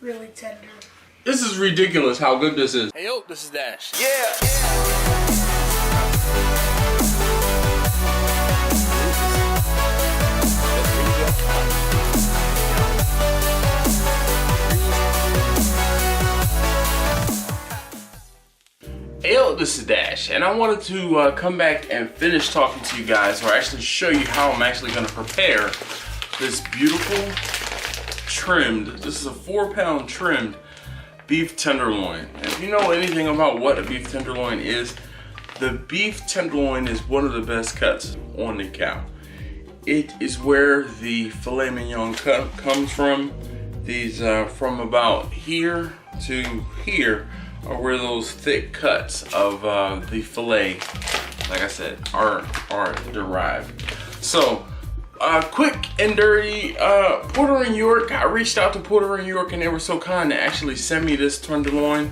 really tender. This is ridiculous how good this is. Hey yo, this is Dash. Hey yo, this is Dash, and I wanted to come back and finish talking to you guys, or actually show you how I'm actually going to prepare this beautiful trimmed, this is a 4-pound trimmed beef tenderloin. And if you know anything about what a beef tenderloin is, the beef tenderloin is one of the best cuts on the cow. It is where the filet mignon cut comes from. These from about here to here are where those thick cuts of the filet, like I said, are derived. So quick and dirty, Porter and York, I reached out to Porter and York and they were so kind to actually send me this tenderloin.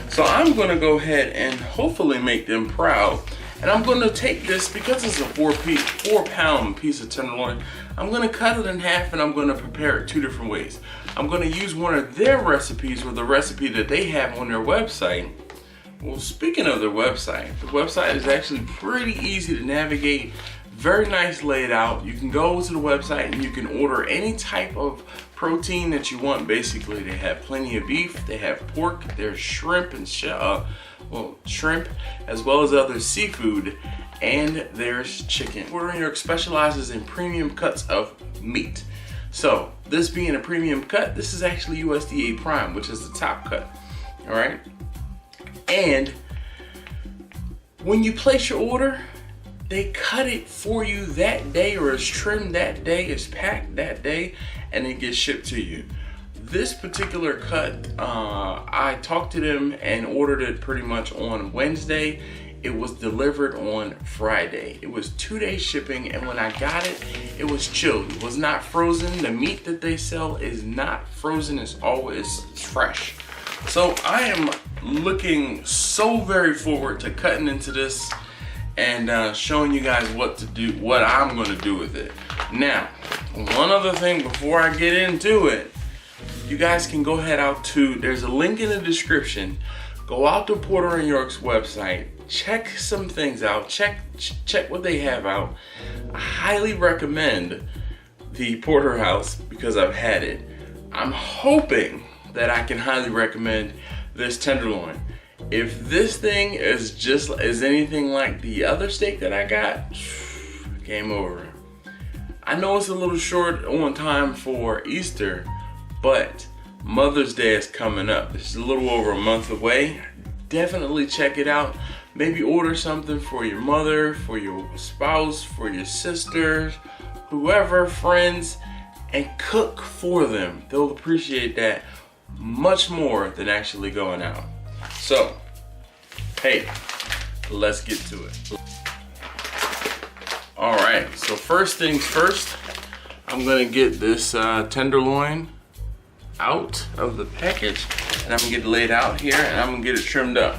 So I'm gonna go ahead and hopefully make them proud. And I'm gonna take this, because it's a 4-pound piece of tenderloin, I'm gonna cut it in half and I'm gonna prepare it 2 different ways. I'm gonna use one of their recipes, or the recipe that they have on their website. Well, speaking of their website, the website is actually pretty easy to navigate. Very nice laid out. You can go to the website and you can order any type of protein that you want. Basically, they have plenty of beef, they have pork, there's shrimp and shrimp, as well as other seafood, and there's chicken. Porter and York specializes in premium cuts of meat. So this being a premium cut, this is actually USDA Prime, which is the top cut. All right, and when you place your order, they cut it for you that day, or it's trimmed that day, it's packed that day, and it gets shipped to you. This particular cut, I talked to them and ordered it pretty much on Wednesday. It was delivered on Friday. It was 2-day shipping, and when I got it, it was chilled. It was not frozen. The meat that they sell is not frozen. It's always fresh. So I am looking so very forward to cutting into this and showing you guys what to do, what I'm gonna do with it. Now, one other thing before I get into it, you guys can go ahead out to, there's a link in the description. Go out to Porter and York's website, check some things out, check what they have out. I highly recommend the porterhouse because I've had it. I'm hoping that I can highly recommend this tenderloin. If this thing is just as anything like the other steak that I got, game over. I know it's a little short on time for Easter, but Mother's Day is coming up. It's a little over a month away. Definitely check it out. Maybe order something for your mother, for your spouse, for your sisters, whoever, friends, and cook for them. They'll appreciate that much more than actually going out. So, hey, let's get to it. All right, so first things first, I'm gonna get this tenderloin out of the package, and I'm gonna get it laid out here, and I'm gonna get it trimmed up.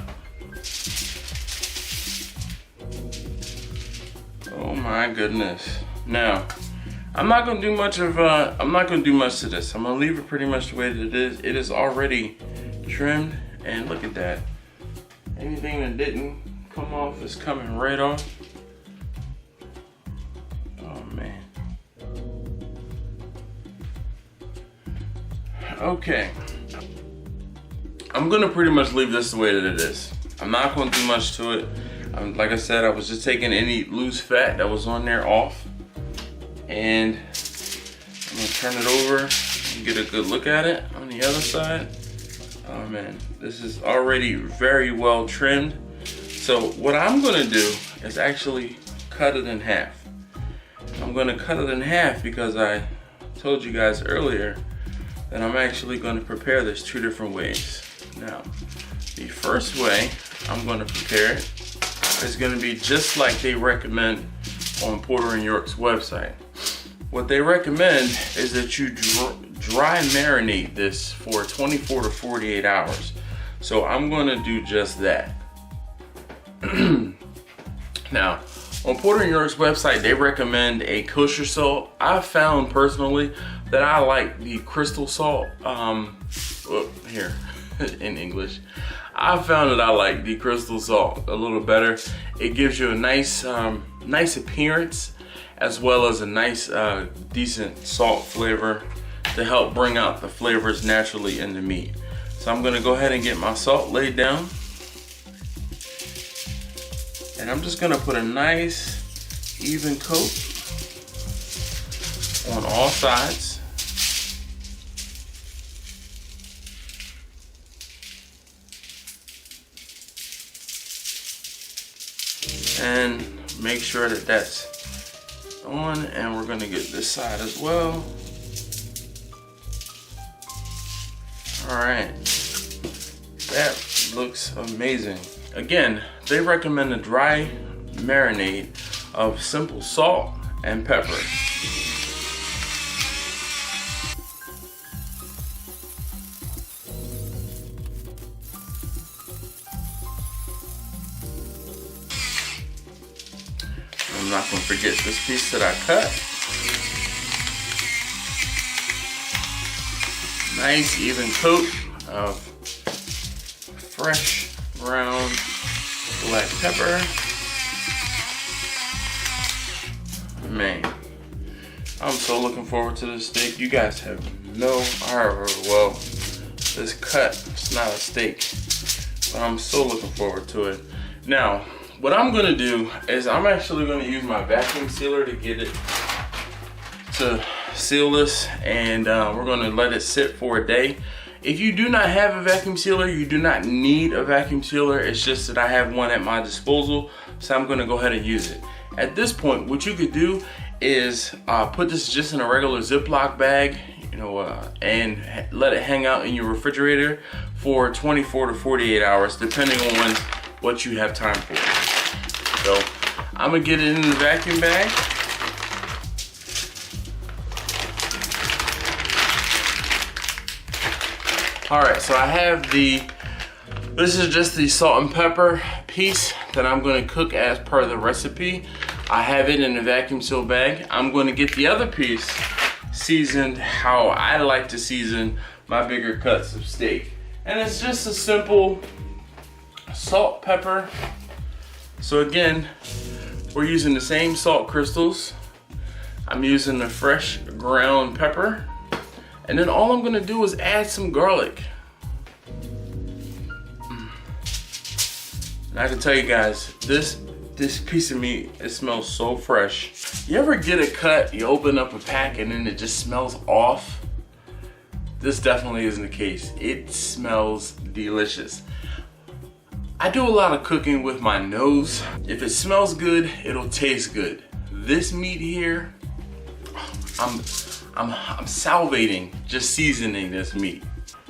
Oh my goodness. Now, I'm not gonna do much to this. I'm gonna leave it pretty much the way that it is. It is already trimmed, and look at that. Anything that didn't come off is coming right off. Oh man. Okay. I'm gonna pretty much leave this the way that it is. I'm not gonna do much to it. Like I said, I was just taking any loose fat that was on there off, and I'm gonna turn it over and get a good look at it on the other side. Oh man, this is already very well trimmed. So what I'm gonna do is actually cut it in half. I'm gonna cut it in half because I told you guys earlier that I'm actually gonna prepare this 2 different ways. Now, the first way I'm gonna prepare it is gonna be just like they recommend on Porter and York's website. What they recommend is that you dry marinate this for 24 to 48 hours. So I'm gonna do just that. Now, on Porter and York's website, they recommend a kosher salt. I found personally that I like the crystal salt. here in English. I found that I like the crystal salt a little better. It gives you a nice nice appearance, as well as a nice decent salt flavor to help bring out the flavors naturally in the meat. So I'm gonna go ahead and get my salt laid down, and I'm just gonna put a nice even coat on all sides. And make sure that that's on, and we're gonna get this side as well. All right, that looks amazing. Again, they recommend a dry marinade of simple salt and pepper. I'm not gonna forget this piece that I cut. Nice even coat of fresh ground black pepper. Man, I'm so looking forward to this steak. You guys have no idea. Well, this cut, it's not a steak, but I'm so looking forward to it. Now, what I'm gonna do is I'm actually gonna use my vacuum sealer to get it to seal this, and we're gonna let it sit for a day. If you do not have a vacuum sealer, you do not need a vacuum sealer. It's just that I have one at my disposal, so I'm gonna go ahead and use it. At this point, what you could do is put this just in a regular Ziploc bag, you know, and let it hang out in your refrigerator for 24 to 48 hours, depending on what you have time for. So I'm gonna get it in the vacuum bag. All right, so I have this is just the salt and pepper piece that I'm gonna cook as per the recipe. I have it in a vacuum seal bag. I'm gonna get the other piece seasoned how I like to season my bigger cuts of steak. And it's just a simple salt, pepper. So again, we're using the same salt crystals. I'm using the fresh ground pepper. And then all I'm gonna do is add some garlic. And I can tell you guys, this piece of meat, it smells so fresh. You ever get a cut, you open up a pack and then it just smells off? This definitely isn't the case. It smells delicious. I do a lot of cooking with my nose. If it smells good, it'll taste good. This meat here, I'm salivating just seasoning this meat.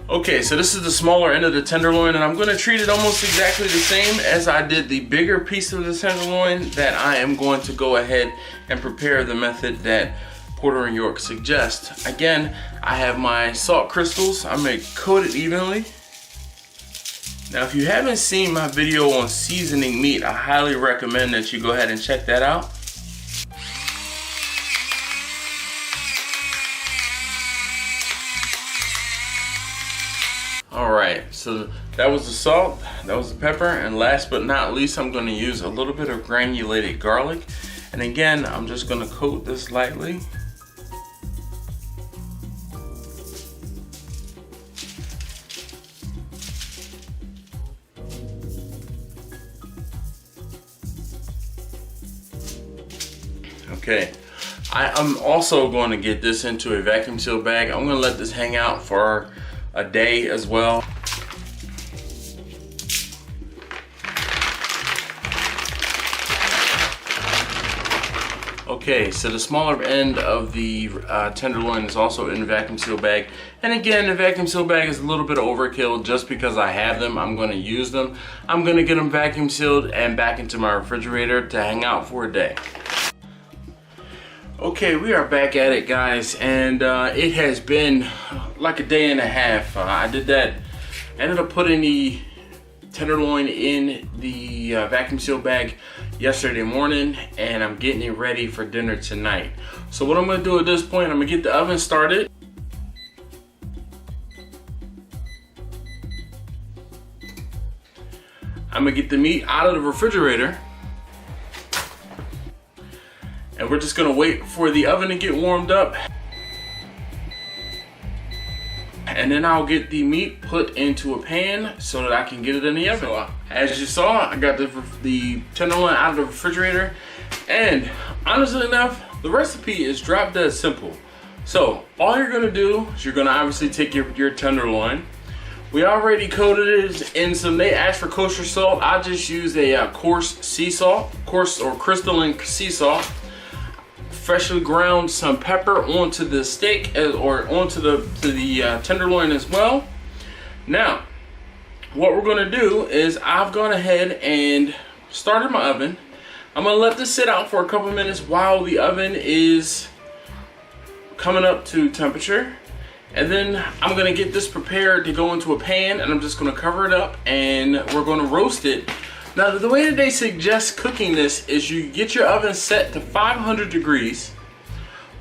Okay, so this is the smaller end of the tenderloin, and I'm gonna treat it almost exactly the same as I did the bigger piece of the tenderloin. That I am going to go ahead and prepare the method that Porter and York suggest. Again, I have my salt crystals. I'm gonna coat it evenly. Now, if you haven't seen my video on seasoning meat, I highly recommend that you go ahead and check that out. All right, so that was the salt, that was the pepper, and last but not least, I'm gonna use a little bit of granulated garlic. And again, I'm just gonna coat this lightly. Okay, I'm also going to get this into a vacuum seal bag. I'm going to let this hang out for a day as well. Okay, so the smaller end of the tenderloin is also in a vacuum seal bag. And again, the vacuum seal bag is a little bit of overkill. Just because I have them, I'm going to use them. I'm going to get them vacuum sealed and back into my refrigerator to hang out for a day. Okay, we are back at it, guys, and it has been like a day and a half. I did that, ended up putting the tenderloin in the vacuum seal bag yesterday morning, and I'm getting it ready for dinner tonight. So what I'm gonna do at this point, I'm gonna get the oven started. I'm gonna get the meat out of the refrigerator, and we're just gonna wait for the oven to get warmed up. And then I'll get the meat put into a pan so that I can get it in the oven. So, as you saw, I got the tenderloin out of the refrigerator. And honestly enough, the recipe is drop dead simple. So all you're gonna do is you're gonna obviously take your tenderloin. We already coated it in some, they asked for kosher salt. I just used a coarse sea salt, coarse or crystalline sea salt. Freshly ground some pepper onto the steak or onto the tenderloin as well. Now, what we're gonna do is I've gone ahead and started my oven. I'm gonna let this sit out for a couple minutes while the oven is coming up to temperature. And then I'm gonna get this prepared to go into a pan, and I'm just gonna cover it up and we're gonna roast it. Now, the way that they suggest cooking this is you get your oven set to 500 degrees.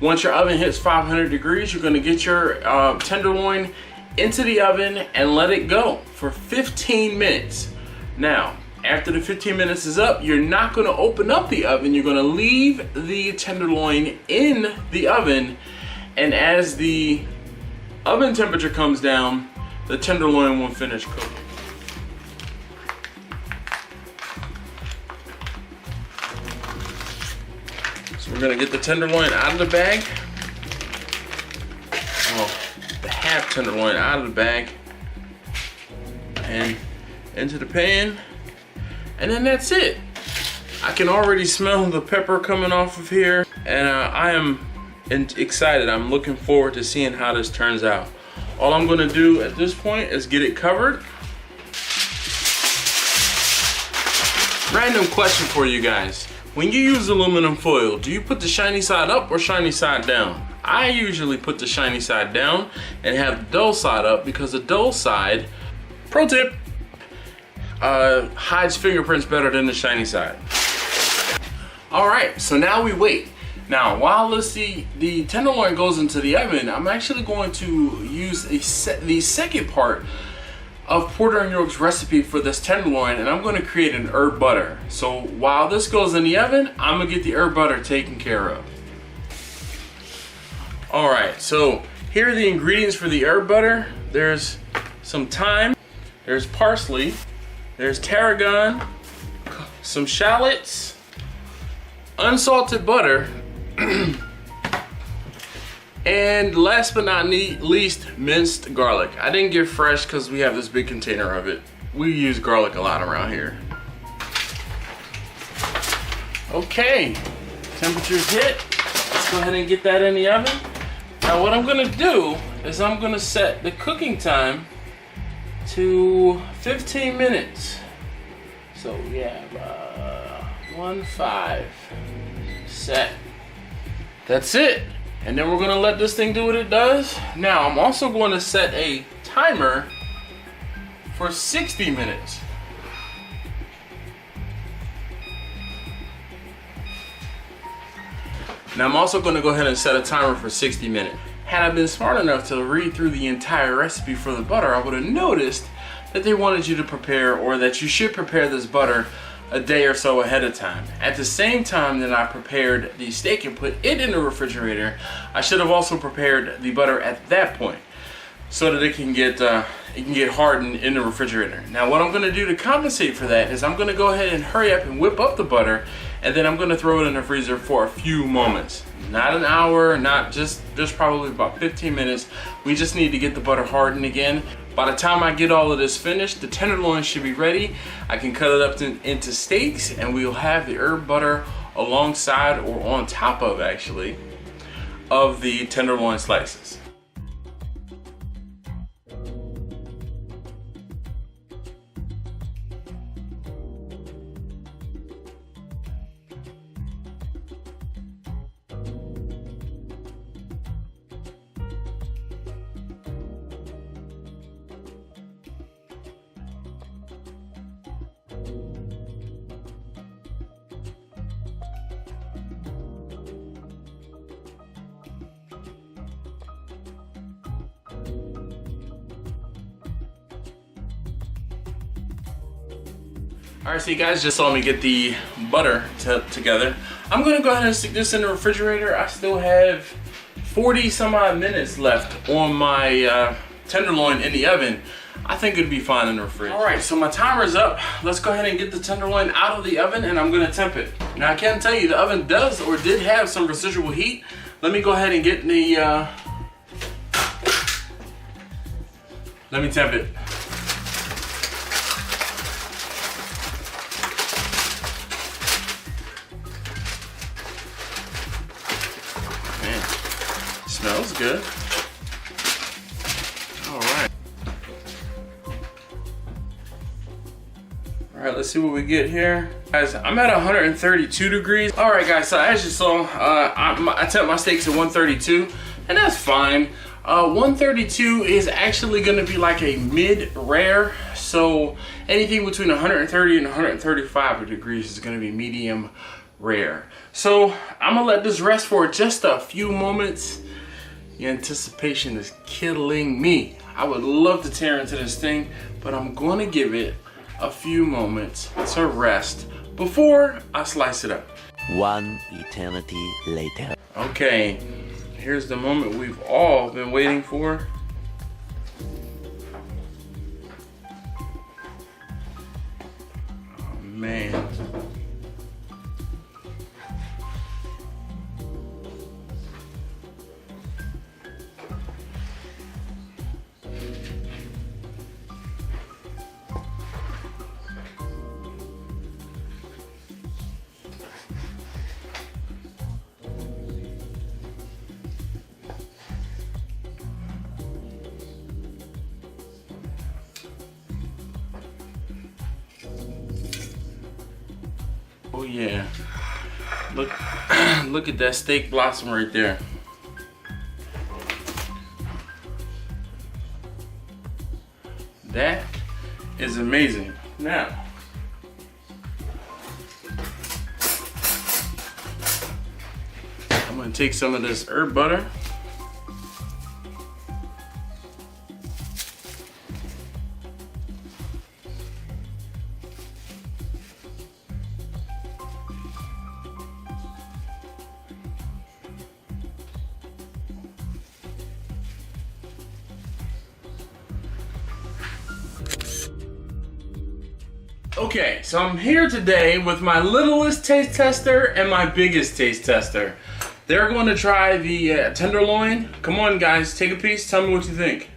Once your oven hits 500 degrees, you're gonna get your tenderloin into the oven and let it go for 15 minutes. Now, after the 15 minutes is up, you're not gonna open up the oven. You're gonna leave the tenderloin in the oven, and as the oven temperature comes down, the tenderloin will finish cooking. So we're gonna get the tenderloin out of the bag. Well, the half tenderloin out of the bag and into the pan. And then that's it. I can already smell the pepper coming off of here, and I am excited. I'm looking forward to seeing how this turns out. All I'm gonna do at this point is get it covered. Random question for you guys. When you use aluminum foil, do you put the shiny side up or shiny side down? I usually put the shiny side down and have the dull side up, because the dull side, pro tip, hides fingerprints better than the shiny side. All right, so now we wait. Now, while the tenderloin goes into the oven, I'm actually going to use the second part of Porter and York's recipe for this tenderloin, and I'm going to create an herb butter. So while this goes in the oven, I'm gonna get the herb butter taken care of. All right, so here are the ingredients for the herb butter. There's some thyme, there's parsley, there's tarragon, some shallots, unsalted butter, and last but not least, minced garlic. I didn't get fresh because we have this big container of it. We use garlic a lot around here. Okay, temperature's hit. Let's go ahead and get that in the oven. Now what I'm gonna do is I'm gonna set the cooking time to 15 minutes. So we have 1-5 set. That's it. And then we're gonna let this thing do what it does. Now I'm also going to set a timer for 60 minutes. Now I'm also gonna go ahead and set a timer for 60 minutes. Had I been smart enough to read through the entire recipe for the butter, I would have noticed that they wanted you to prepare, or that you should prepare this butter a day or so ahead of time. At the same time that I prepared the steak and put it in the refrigerator, I should have also prepared the butter at that point, so that it can get hardened in the refrigerator. Now what I'm gonna do to compensate for that is I'm gonna go ahead and hurry up and whip up the butter, and then I'm gonna throw it in the freezer for a few moments. Not an hour, not just probably about 15 minutes. We just need to get the butter hardened again. By the time I get all of this finished, the tenderloin should be ready. I can cut it up into steaks, and we'll have the herb butter alongside, or on top of actually, of the tenderloin slices. Alright, so you guys just saw me get the butter together. I'm gonna go ahead and stick this in the refrigerator. I still have 40 some odd minutes left on my tenderloin in the oven. I think it'd be fine in the fridge. Alright, so my timer's up. Let's go ahead and get the tenderloin out of the oven and I'm gonna temp it. Now I can tell you the oven does or did have some residual heat. Let me go ahead and get the, let me temp it. Smells good. All right. All right, let's see what we get here. Guys, I'm at 132 degrees. All right, guys, so as you saw, I temp my steaks at 132, and that's fine. 132 is actually gonna be like a mid-rare, so anything between 130 and 135 degrees is gonna be medium rare. So I'm gonna let this rest for just a few moments. The anticipation is killing me. I would love to tear into this thing, but I'm going to give it a few moments to rest before I slice it up. One eternity later. Okay, here's the moment we've all been waiting for. Oh, man. Oh yeah, look at that steak blossom right there. That is amazing. Now, I'm gonna take some of this herb butter. Okay, so I'm here today with my littlest taste tester and my biggest taste tester. They're going to try the tenderloin. Come on guys, take a piece, tell me what you think.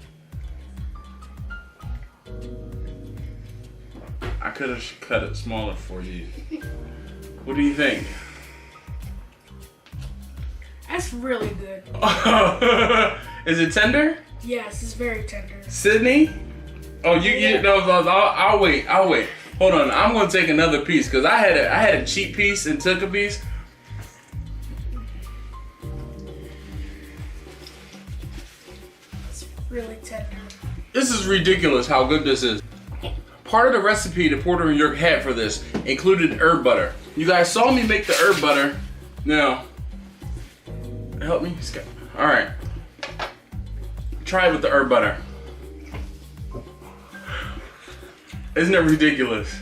I could have cut it smaller for you. What do you think? That's really good. Is it tender? Yes, it's very tender. Sydney? Oh, you know, I'll wait. Hold on, I'm gonna take another piece because I had a cheap piece and took a piece. It's really tender. This is ridiculous how good this is. Part of the recipe that Porter and York had for this included herb butter. You guys saw me make the herb butter. Now, help me, Scott. All right, try it with the herb butter. Isn't it ridiculous?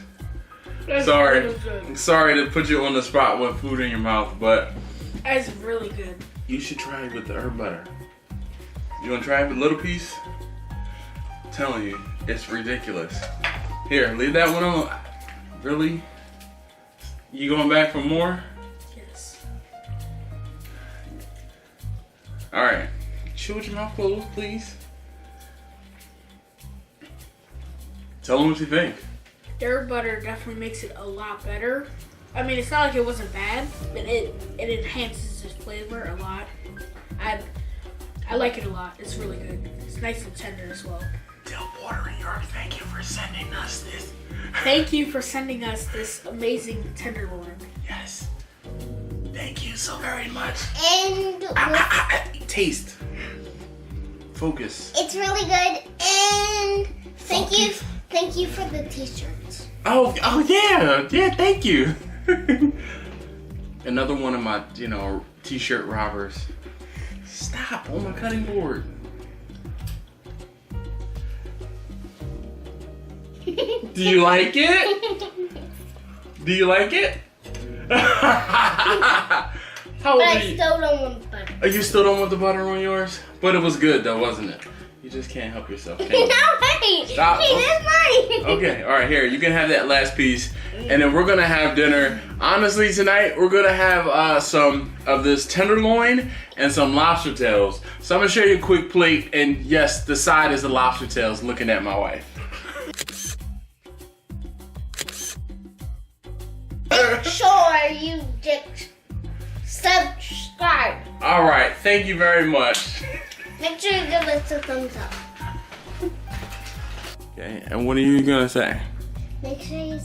That's Sorry. really good. I'm sorry to put you on the spot with food in your mouth, but That's really good. you should try it with the herb butter. You wanna try it with a little piece? I'm telling you, it's ridiculous. Here, leave that one on. Really? You going back for more? Yes. Alright. Chew with your mouth closed, please. Tell them what you think. Their butter definitely makes it a lot better. I mean, it's not like it wasn't bad, but it enhances the flavor a lot. I like it a lot. It's really good. It's nice and tender as well. Tell Porter and York thank you for sending us this. Thank you for sending us this amazing tenderloin. Yes. Thank you so very much. And Taste. Focus. it's really good. And thank you for the t-shirts. Oh yeah, thank you. Another one of my, t-shirt robbers. Stop on my cutting board. Do you like it? Do you like it? How old But are I you? still don't want butter. Oh, you still don't want the butter on yours? But it was good though, wasn't it? You just can't help yourself, can No, you? wait. Stop. Hey, that's mine. Okay, all right, here, you can have that last piece. And then we're gonna have dinner. Honestly, tonight, we're gonna have some of this tenderloin and some lobster tails. So I'm gonna show you a quick plate, and yes, the side is the lobster tails, looking at my wife. Make sure you just subscribe. All right, thank you very much. Make sure you give us a thumbs up. Okay, and what are you gonna say? Make sure you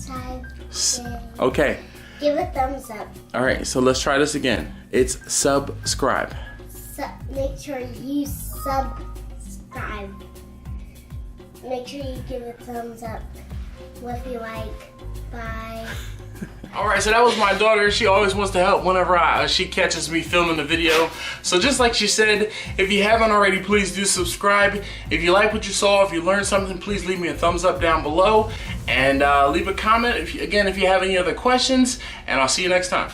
Okay, give a thumbs up. all right, so let's try this again. It's subscribe. Make sure you subscribe. Make sure you give a thumbs up if you like. Bye. All right, so that was my daughter. She always wants to help whenever she catches me filming the video. So just like she said, if you haven't already, please do subscribe. If you like what you saw, if you learned something, please leave me a thumbs up down below. And leave a comment, if you have any other questions. And I'll see you next time.